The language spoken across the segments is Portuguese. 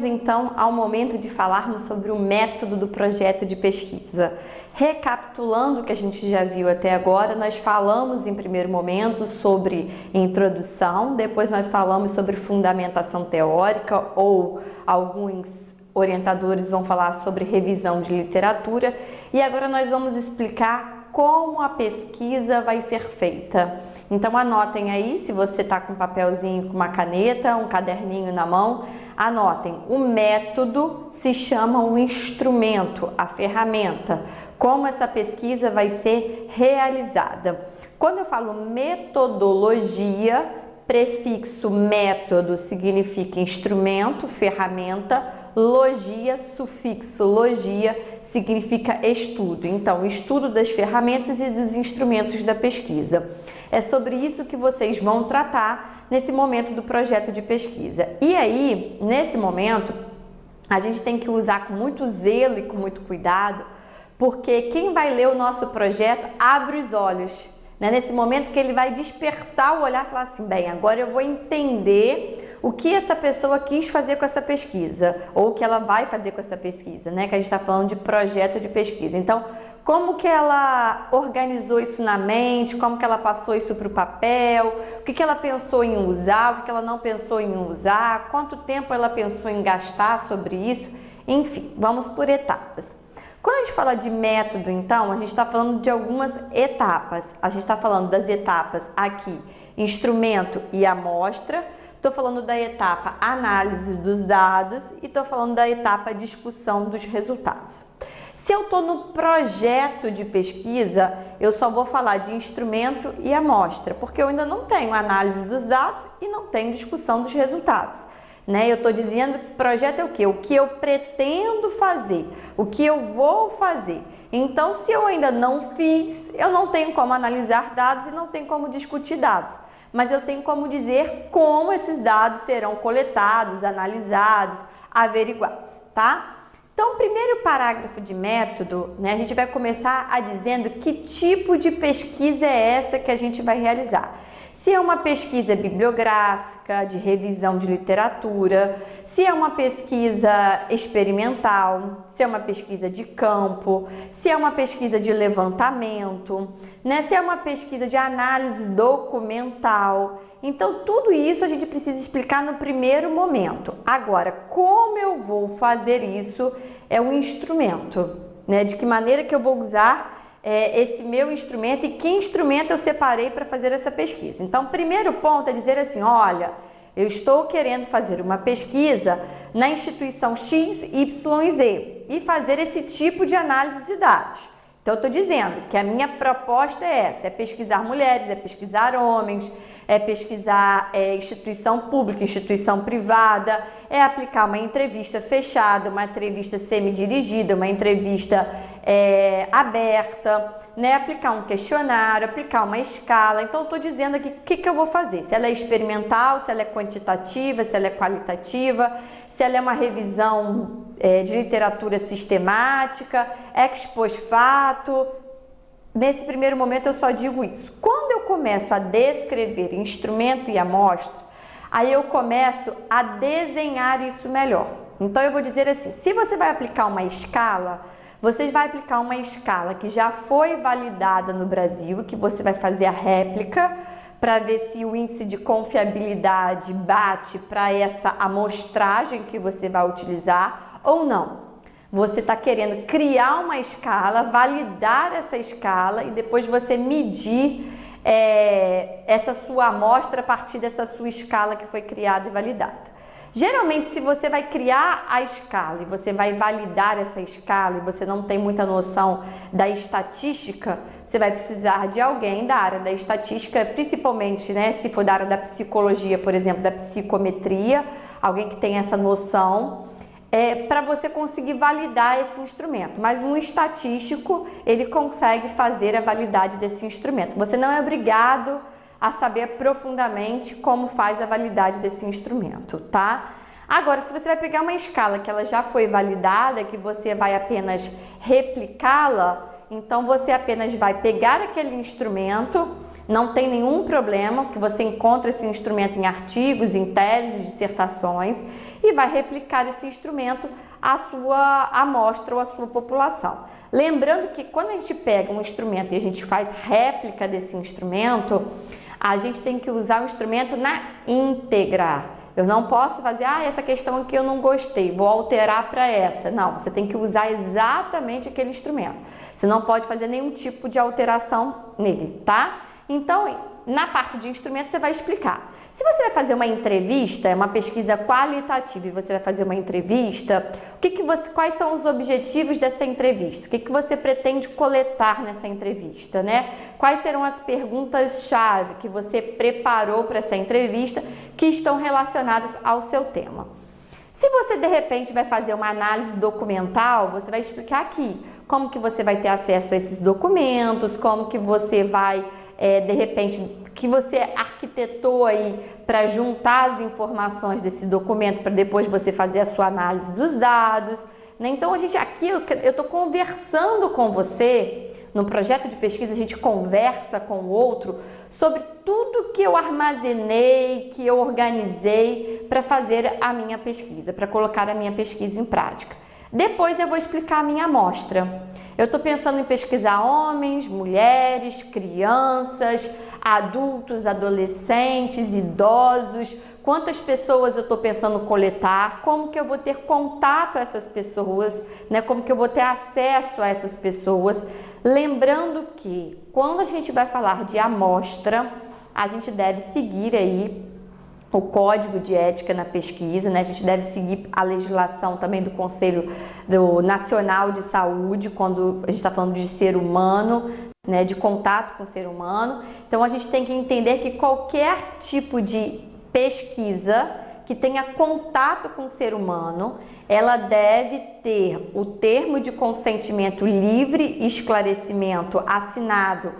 então ao momento de falarmos sobre o método do projeto de pesquisa. Recapitulando o que a gente já viu até agora, nós falamos em primeiro momento sobre introdução, depois nós falamos sobre fundamentação teórica, ou alguns orientadores vão falar sobre revisão de literatura, e agora nós vamos explicar como a pesquisa vai ser feita. Então anotem aí, se você está com um papelzinho, com uma caneta, um caderninho na mão, anotem. O método se chama o instrumento, a ferramenta. Como essa pesquisa vai ser realizada. Quando eu falo metodologia, prefixo método significa instrumento, ferramenta, logia, sufixo logia, significa estudo. Então, estudo das ferramentas e dos instrumentos da pesquisa. É sobre isso que vocês vão tratar nesse momento do projeto de pesquisa. E aí, nesse momento, a gente tem que usar com muito zelo e com muito cuidado, porque quem vai ler o nosso projeto abre os olhos, né? Nesse momento que ele vai despertar o olhar e falar assim, bem, agora eu vou entender o que essa pessoa quis fazer com essa pesquisa, ou o que ela vai fazer com essa pesquisa, né? Que a gente está falando de projeto de pesquisa. Então, como que ela organizou isso na mente, como que ela passou isso para o papel, o que ela pensou em usar, o que ela não pensou em usar, quanto tempo ela pensou em gastar sobre isso, enfim, vamos por etapas. Quando a gente fala de método, então, a gente está falando de algumas etapas. A gente está falando das etapas aqui, instrumento e amostra. Estou falando da etapa análise dos dados e estou falando da etapa discussão dos resultados. Se eu estou no projeto de pesquisa, eu só vou falar de instrumento e amostra, porque eu ainda não tenho análise dos dados e não tenho discussão dos resultados. Eu estou dizendo que projeto é o quê? O que eu pretendo fazer, o que eu vou fazer. Então, se eu ainda não fiz, eu não tenho como analisar dados e não tenho como discutir dados. Mas eu tenho como dizer como esses dados serão coletados, analisados, averiguados, tá? Então, o primeiro parágrafo de método, a gente vai começar dizendo que tipo de pesquisa é essa que a gente vai realizar. Se é uma pesquisa bibliográfica, de revisão de literatura, se é uma pesquisa experimental, se é uma pesquisa de campo, se é uma pesquisa de levantamento, se é uma pesquisa de análise documental. Então, tudo isso a gente precisa explicar no primeiro momento. Agora, como eu vou fazer isso é o instrumento, de que maneira que eu vou usar esse meu instrumento e que instrumento eu separei para fazer essa pesquisa. Então, o primeiro ponto é dizer assim, olha, eu estou querendo fazer uma pesquisa na instituição X, Y e Z e fazer esse tipo de análise de dados. Então, eu estou dizendo que a minha proposta é essa, é pesquisar mulheres, é pesquisar homens, é pesquisar instituição pública, instituição privada, é aplicar uma entrevista fechada, uma entrevista semi-dirigida, uma entrevista aberta, aplicar um questionário, aplicar uma escala. Então, eu estou dizendo aqui o que eu vou fazer, se ela é experimental, se ela é quantitativa, se ela é qualitativa, se ela é uma revisão de literatura sistemática, ex post facto. Nesse primeiro momento eu só digo isso. Quando eu começo a descrever instrumento e amostra, aí eu começo a desenhar isso melhor. Então eu vou dizer assim, se você vai aplicar uma escala, você vai aplicar uma escala que já foi validada no Brasil, que você vai fazer a réplica para ver se o índice de confiabilidade bate para essa amostragem que você vai utilizar ou não. Você está querendo criar uma escala, validar essa escala e depois você medir essa sua amostra a partir dessa sua escala que foi criada e validada. Geralmente, se você vai criar a escala e você vai validar essa escala e você não tem muita noção da estatística, você vai precisar de alguém da área da estatística, principalmente, se for da área da psicologia, por exemplo, da psicometria, alguém que tem essa noção, para você conseguir validar esse instrumento. Mas um estatístico, ele consegue fazer a validade desse instrumento. Você não é obrigado a saber profundamente como faz a validade desse instrumento, tá? Agora, se você vai pegar uma escala que ela já foi validada, que você vai apenas replicá-la, então você apenas vai pegar aquele instrumento, não tem nenhum problema, que você encontra esse instrumento em artigos, em teses, dissertações, e vai replicar esse instrumento à sua amostra ou à sua população. Lembrando que quando a gente pega um instrumento e a gente faz réplica desse instrumento, a gente tem que usar o instrumento na íntegra. Eu não posso fazer, essa questão aqui eu não gostei, vou alterar para essa. Não, você tem que usar exatamente aquele instrumento. Você não pode fazer nenhum tipo de alteração nele, tá? Então, na parte de instrumento, você vai explicar. Se você vai fazer uma entrevista, é uma pesquisa qualitativa e você vai fazer uma entrevista, quais são os objetivos dessa entrevista? O que você pretende coletar nessa entrevista, né? Quais serão as perguntas-chave que você preparou para essa entrevista que estão relacionadas ao seu tema? Se você, de repente, vai fazer uma análise documental, você vai explicar aqui como que você vai ter acesso a esses documentos, como que você vai, de repente, que você arquitetou aí para juntar as informações desse documento para depois você fazer a sua análise dos dados, né? Então, aqui eu estou conversando com você, no projeto de pesquisa a gente conversa com o outro sobre tudo que eu armazenei, que eu organizei para fazer a minha pesquisa, para colocar a minha pesquisa em prática. Depois eu vou explicar a minha amostra. Eu estou pensando em pesquisar homens, mulheres, crianças, adultos, adolescentes, idosos, quantas pessoas eu estou pensando coletar, como que eu vou ter contato a essas pessoas, né? Como que eu vou ter acesso a essas pessoas. Lembrando que quando a gente vai falar de amostra, a gente deve seguir aí o Código de Ética na Pesquisa, né? A gente deve seguir a legislação também do Conselho Nacional de Saúde, quando a gente está falando de ser humano, né? De contato com o ser humano. Então, a gente tem que entender que qualquer tipo de pesquisa que tenha contato com o ser humano, ela deve ter o termo de consentimento livre e esclarecimento assinado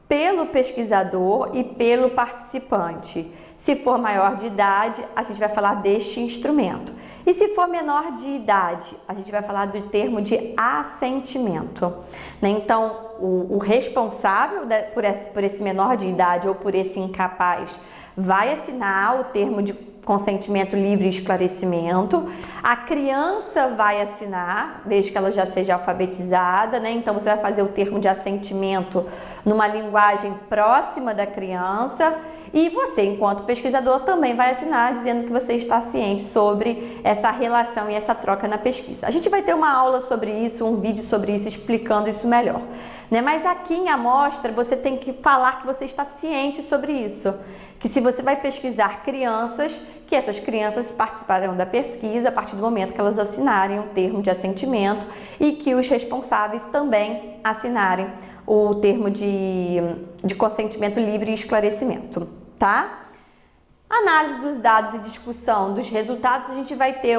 pelo pesquisador e pelo participante. Se for maior de idade, a gente vai falar deste instrumento. E se for menor de idade, a gente vai falar do termo de assentimento, né? Então, o responsável por esse menor de idade ou por esse incapaz vai assinar o termo de consentimento livre e esclarecimento. A criança vai assinar, desde que ela já seja alfabetizada, né? Então, você vai fazer o termo de assentimento numa linguagem próxima da criança. E você, enquanto pesquisador, também vai assinar dizendo que você está ciente sobre essa relação e essa troca na pesquisa. A gente vai ter uma aula sobre isso, um vídeo sobre isso, explicando isso melhor, né? Mas aqui em amostra, você tem que falar que você está ciente sobre isso. Que se você vai pesquisar crianças, que essas crianças participarão da pesquisa a partir do momento que elas assinarem o termo de assentimento e que os responsáveis também assinarem o termo de consentimento livre e esclarecimento, tá? Análise dos dados e discussão dos resultados, a gente vai ter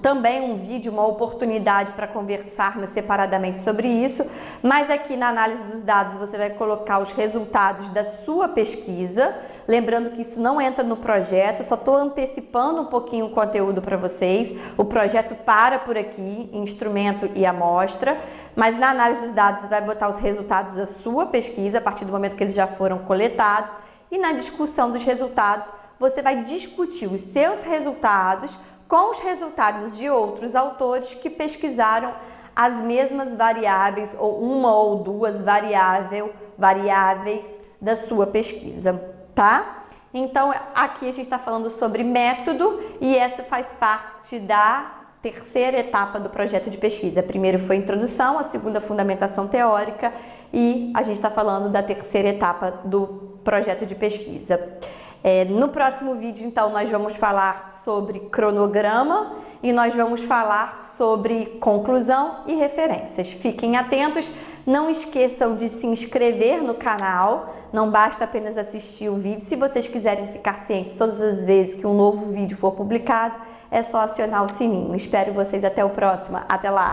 também um vídeo, uma oportunidade para conversarmos separadamente sobre isso, mas aqui na análise dos dados você vai colocar os resultados da sua pesquisa, lembrando que isso não entra no projeto, eu só estou antecipando um pouquinho o conteúdo para vocês, o projeto para por aqui, instrumento e amostra, mas na análise dos dados você vai botar os resultados da sua pesquisa a partir do momento que eles já foram coletados. E na discussão dos resultados, você vai discutir os seus resultados com os resultados de outros autores que pesquisaram as mesmas variáveis ou uma ou duas variáveis da sua pesquisa, tá? Então, aqui a gente está falando sobre método e essa faz parte da terceira etapa do projeto de pesquisa. A primeira foi a introdução, a segunda fundamentação teórica e a gente está falando da terceira etapa do projeto de pesquisa. No próximo vídeo, então, nós vamos falar sobre cronograma e nós vamos falar sobre conclusão e referências. Fiquem atentos, não esqueçam de se inscrever no canal, não basta apenas assistir o vídeo. Se vocês quiserem ficar cientes todas as vezes que um novo vídeo for publicado, é só acionar o sininho. Espero vocês até o próximo. Até lá!